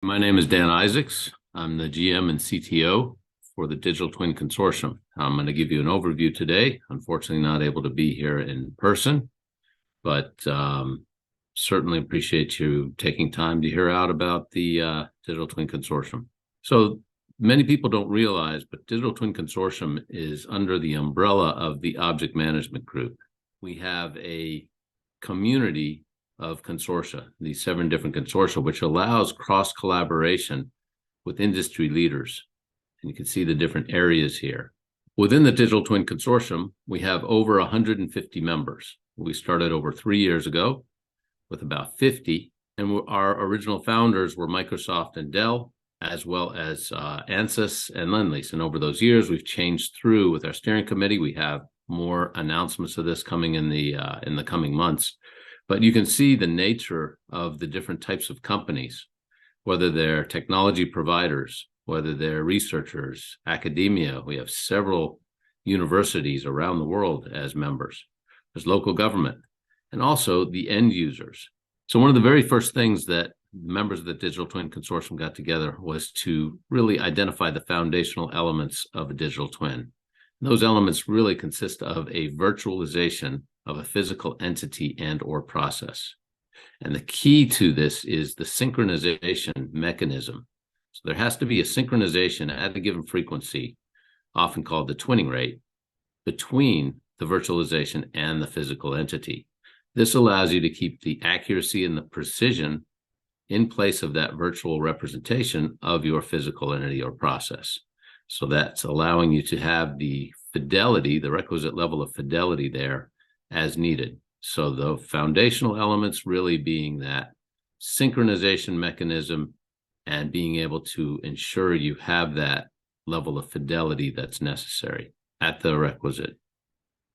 My name is Dan Isaacs. I'm the GM and CTO for the Digital Twin Consortium. I'm going to give you an overview today. Unfortunately, not able to be here in person, but certainly appreciate you taking time to hear out about the Digital Twin Consortium. So many people don't realize, but Digital Twin Consortium is under the umbrella of the Object Management Group. We have a community of consortia, these 7 different consortia, which allows cross-collaboration with industry leaders. And you can see the different areas here. Within the Digital Twin Consortium, we have over 150 members. We started over 3 years ago with about 50, and our original founders were Microsoft and Dell, as well as Ansys and Lendlease. And over those years, we've changed through with our steering committee. We have more announcements of this coming in the coming months. But you can see the nature of the different types of companies, whether they're technology providers, whether they're researchers, academia. We have several universities around the world as members. There's local government, and also the end users. So one of the very first things that members of the Digital Twin Consortium got together was to really identify the foundational elements of a digital twin. And those elements really consist of a virtualization of a physical entity and or process. And the key to this is the synchronization mechanism. So there has to be a synchronization at a given frequency, often called the twinning rate, between the virtualization and the physical entity. This allows you to keep the accuracy and the precision in place of that virtual representation of your physical entity or process. So that's allowing you to have the fidelity, the requisite level of fidelity there as needed. So the foundational elements really being that synchronization mechanism and being able to ensure you have that level of fidelity that's necessary at the requisite.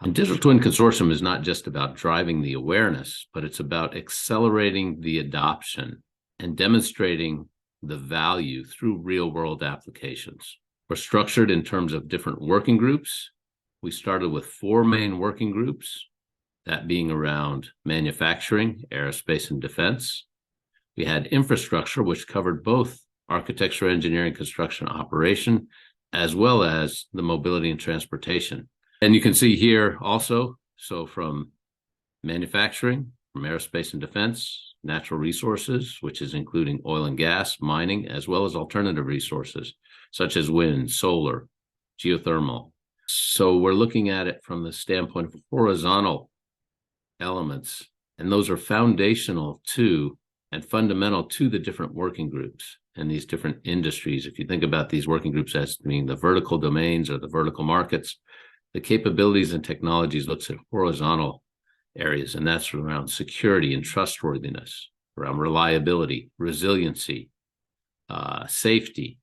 And Digital Twin Consortium is not just about driving the awareness, but it's about accelerating the adoption and demonstrating the value through real-world applications. We're structured in terms of different working groups. We started with 4 main working groups, that being around manufacturing, aerospace, and defense. We had infrastructure, which covered both architecture, engineering, construction, operation, as well as the mobility and transportation. And you can see here also, so from manufacturing, from aerospace and defense, natural resources, which is including oil and gas, mining, as well as alternative resources, such as wind, solar, geothermal. So we're looking at it from the standpoint of horizontal elements, and those are foundational to and fundamental to the different working groups and these different industries. If you think about these working groups as being the vertical domains or the vertical markets, the capabilities and technologies looks at horizontal areas, and that's around security and trustworthiness, around reliability, resiliency, safety,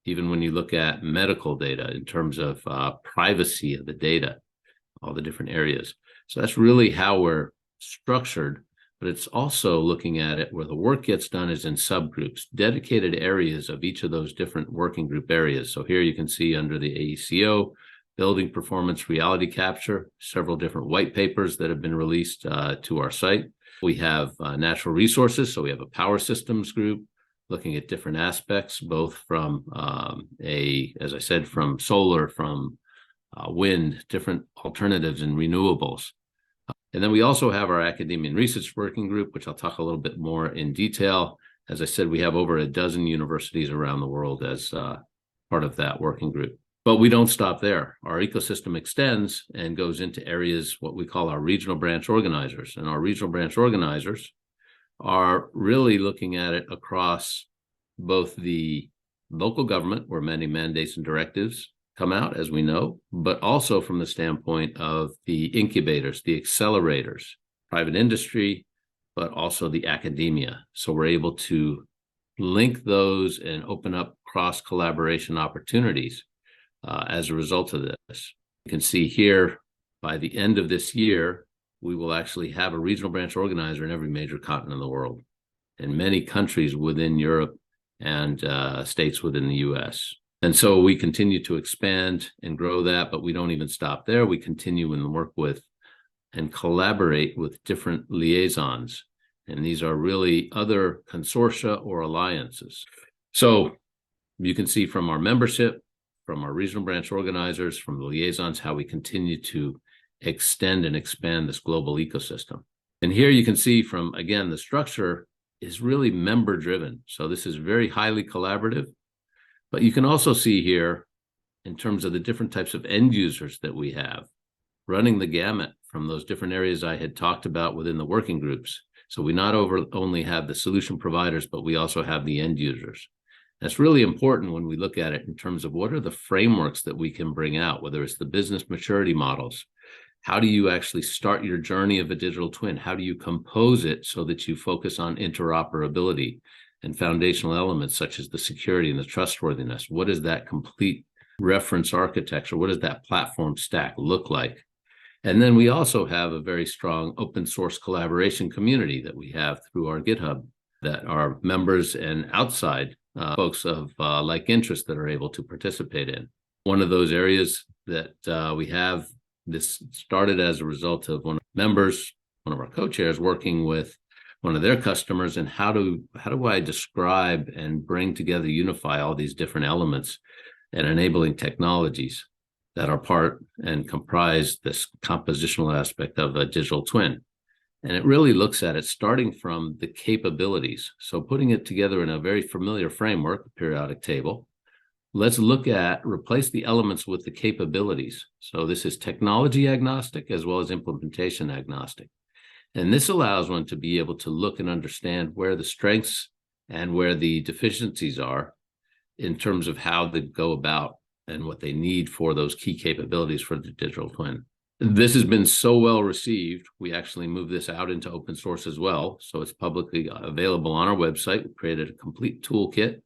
even when you look at medical data in terms of privacy of the data, all the different areas. So that's really how we're structured, but it's also looking at it where the work gets done is in subgroups, dedicated areas of each of those different working group areas. So here you can see under the AECO, building performance reality capture, several different white papers that have been released to our site. We have natural resources, so we have a power systems group looking at different aspects, both from as I said, from solar, from wind, different alternatives and renewables. And then we also have our academia and research working group, which I'll talk a little bit more in detail. As I said, we have over a dozen universities around the world as part of that working group. But we don't stop there. Our ecosystem extends and goes into areas, what we call our regional branch organizers. And our regional branch organizers are really looking at it across both the local government, where many mandates and directives come out, as we know, but also from the standpoint of the incubators, the accelerators, private industry, but also the academia. So we're able to link those and open up cross-collaboration opportunities as a result of this. You can see here, by the end of this year, we will actually have a regional branch organizer in every major continent of the world, in many countries within Europe and states within the US. And so we continue to expand and grow that, but we don't even stop there. We continue and work with and collaborate with different liaisons And these are really other consortia or alliances. So you can see from our membership, from our regional branch organizers, from the liaisons, how we continue to extend and expand this global ecosystem. And here you can see from, again, the structure is really member driven. So this is very highly collaborative, but you can also see here in terms of the different types of end users that we have, running the gamut from those different areas I had talked about within the working groups. So we not only have the solution providers, but we also have the end users. That's really important when we look at it in terms of what are the frameworks that we can bring out, whether it's the business maturity models. How do you actually start your journey of a digital twin? How do you compose it so that you focus on interoperability and foundational elements such as the security and the trustworthiness? What is that complete reference architecture? What does that platform stack look like? And then we also have a very strong open source collaboration community that we have through our GitHub that are members and outside folks of like interest that are able to participate in. One of those areas that we have, this started as a result of one of our members, one of our co-chairs, working with one of their customers, and how do I describe and bring together, unify all these different elements and enabling technologies that are part and comprise this compositional aspect of a digital twin. And it really looks at it starting from the capabilities. So putting it together in a very familiar framework, a periodic table. Let's look at replace the elements with the capabilities. So this is technology agnostic as well as implementation agnostic. And this allows one to be able to look and understand where the strengths and where the deficiencies are in terms of how they go about and what they need for those key capabilities for the digital twin. This has been so well received, we actually moved this out into open source as well. So it's publicly available on our website. We created a complete toolkit,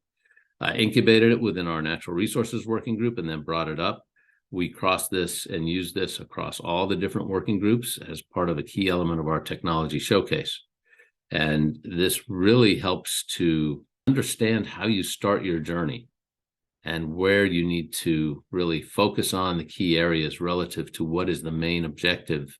incubated it within our natural resources working group, and then brought it up. We crossed this and used this across all the different working groups as part of a key element of our technology showcase. And this really helps to understand how you start your journey and where you need to really focus on the key areas relative to what is the main objective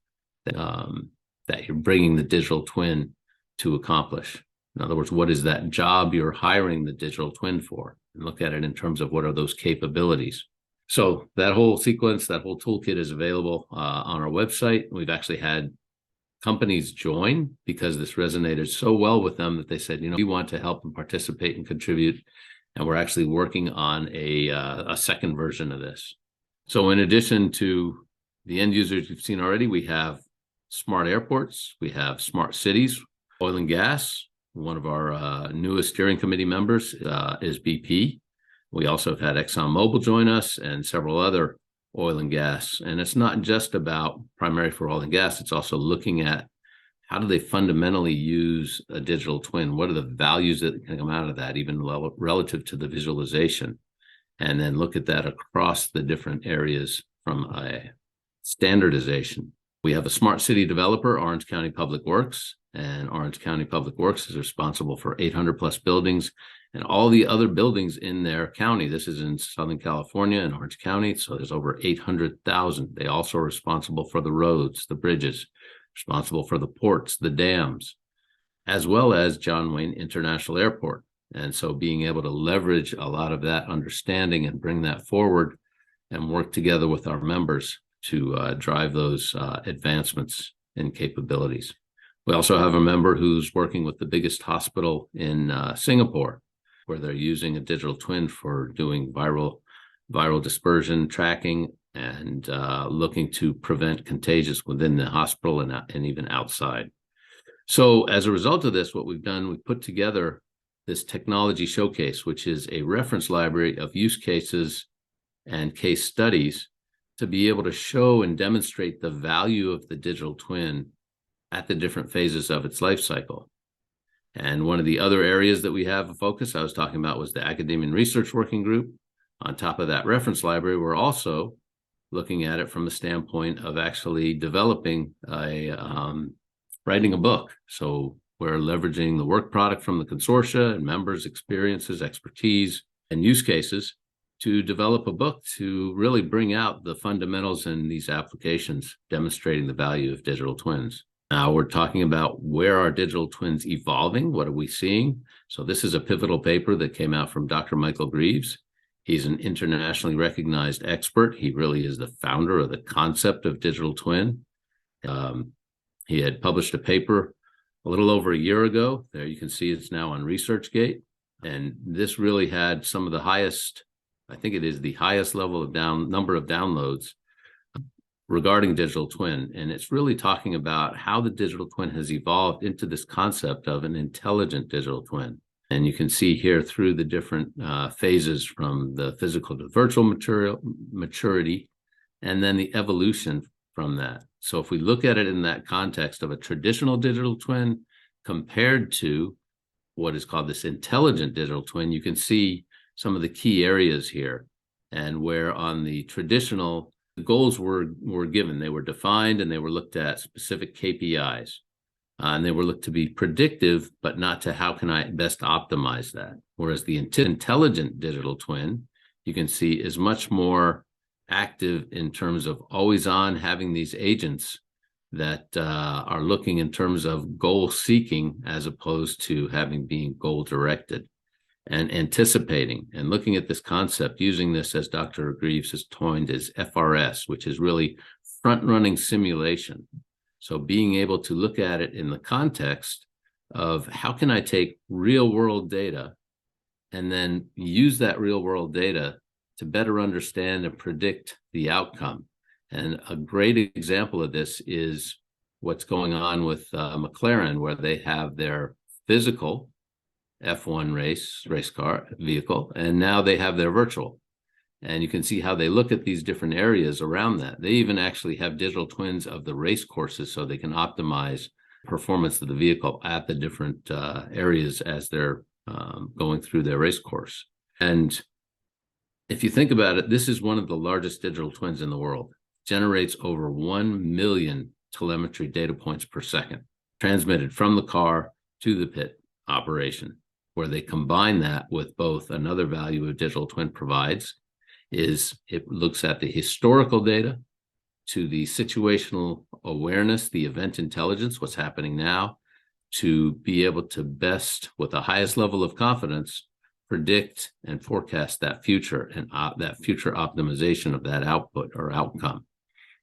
that you're bringing the digital twin to accomplish. In other words, what is that job you're hiring the digital twin for? And look at it in terms of what are those capabilities. So that whole sequence, that whole toolkit is available on our website. We've actually had companies join because this resonated so well with them that they said, we want to help and participate and contribute. And we're actually working on a second version of this. So in addition to the end users you've seen already, we have smart airports, we have smart cities, oil and gas. One of our newest steering committee members is BP. We also have had ExxonMobil join us and several other oil and gas. And it's not just about primary for oil and gas, it's also looking at how do they fundamentally use a digital twin? What are the values that can come out of that, even relative to the visualization? And then look at that across the different areas from a standardization. We have a smart city developer, Orange County Public Works, and Orange County Public Works is responsible for 800 plus buildings and all the other buildings in their county. This is in Southern California in Orange County, so there's over 800,000. They also are responsible for the roads, the bridges, responsible for the ports, the dams, as well as John Wayne International Airport. And so being able to leverage a lot of that understanding and bring that forward and work together with our members to drive those advancements in capabilities. We also have a member who's working with the biggest hospital in Singapore, where they're using a digital twin for doing viral dispersion tracking and looking to prevent contagions within the hospital and even outside. So as a result of this, what we've done, we've put together this technology showcase, which is a reference library of use cases and case studies to be able to show and demonstrate the value of the digital twin at the different phases of its life cycle. And one of the other areas that we have a focus I was talking about was the academia and research working group. On top of that reference library, we're also looking at it from the standpoint of actually developing writing a book. So we're leveraging the work product from the consortia and members' experiences, expertise, and use cases to develop a book to really bring out the fundamentals in these applications, demonstrating the value of digital twins. Now we're talking about where are digital twins evolving? What are we seeing? So this is a pivotal paper that came out from Dr. Michael Greaves. He's an internationally recognized expert. He really is the founder of the concept of digital twin. He had published a paper a little over a year ago. There you can see it's now on ResearchGate. And this really had some of the highest, I think it is the highest level of number of downloads regarding digital twin. And it's really talking about how the digital twin has evolved into this concept of an intelligent digital twin. And you can see here through the different phases from the physical to virtual maturity, and then the evolution from that. So if we look at it in that context of a traditional digital twin compared to what is called this intelligent digital twin, you can see some of the key areas here. And where on the traditional, the goals were given, they were defined, and they were looked at specific KPIs. And they were looked to be predictive, but not to how can I best optimize that. Whereas the intelligent digital twin, you can see, is much more active in terms of always on, having these agents that are looking in terms of goal seeking as opposed to being goal directed, and anticipating and looking at this concept, using this, as Dr. Greaves has coined, as FRS, which is really front running simulation. So being able to look at it in the context of how can I take real world data and then use that real world data to better understand and predict the outcome. And a great example of this is what's going on with McLaren, where they have their physical F1 race car vehicle, and now they have their virtual. And you can see how they look at these different areas around that. They even actually have digital twins of the race courses so they can optimize performance of the vehicle at the different areas as they're going through their race course. And if you think about it, this is one of the largest digital twins in the world. Generates over 1 million telemetry data points per second, transmitted from the car to the pit operation, where they combine that with both another value a digital twin provides is it looks at the historical data to the situational awareness, the event intelligence, what's happening now, to be able to best, with the highest level of confidence, predict and forecast that future and that future optimization of that output or outcome.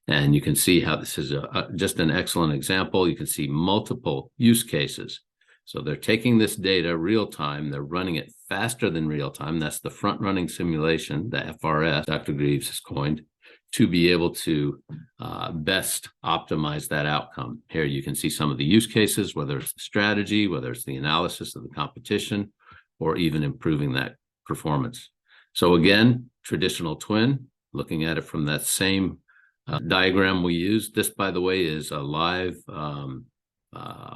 And you can see how this is just an excellent example. You can see multiple use cases. So they're taking this data real time, they're running it faster than real time. That's the front running simulation, the FRS Dr. Greaves has coined, to be able to best optimize that outcome. Here you can see some of the use cases, whether it's the strategy, whether it's the analysis of the competition, or even improving that performance. So again, traditional twin, looking at it from that same diagram we used. This, by the way, is a live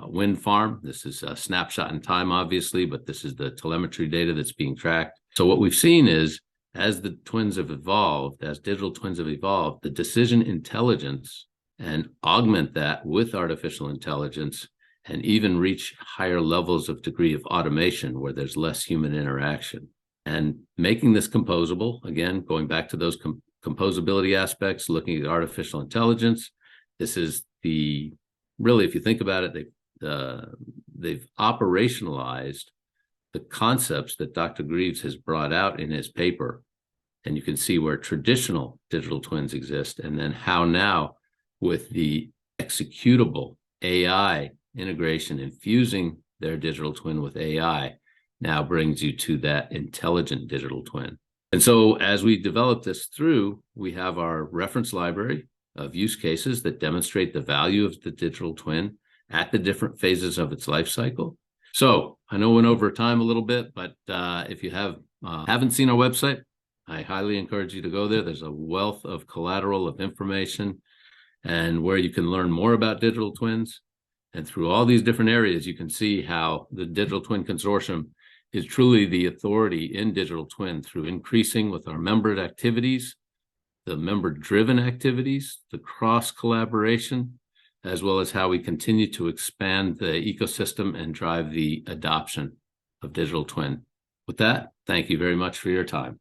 wind farm. This is a snapshot in time, obviously, but this is the telemetry data that's being tracked. So what we've seen is, as the twins have evolved, as digital twins have evolved, the decision intelligence, and augment that with artificial intelligence, and even reach higher levels of degree of automation where there's less human interaction. And making this composable, again, going back to those composability aspects, looking at artificial intelligence, this is really, if you think about it, they've operationalized the concepts that Dr. Greaves has brought out in his paper. And you can see where traditional digital twins exist, and then how now with the executable AI integration, infusing their digital twin with AI, now brings you to that intelligent digital twin. And so as we develop this through, we have our reference library of use cases that demonstrate the value of the digital twin at the different phases of its life cycle. So I know we went over time a little bit, but if you haven't seen our website, I highly encourage you to go there. There's a wealth of collateral of information and where you can learn more about digital twins. And through all these different areas, you can see how the Digital Twin Consortium is truly the authority in digital twin through increasing with our member activities, the member-driven activities, the cross-collaboration, as well as how we continue to expand the ecosystem and drive the adoption of digital twin. With that, thank you very much for your time.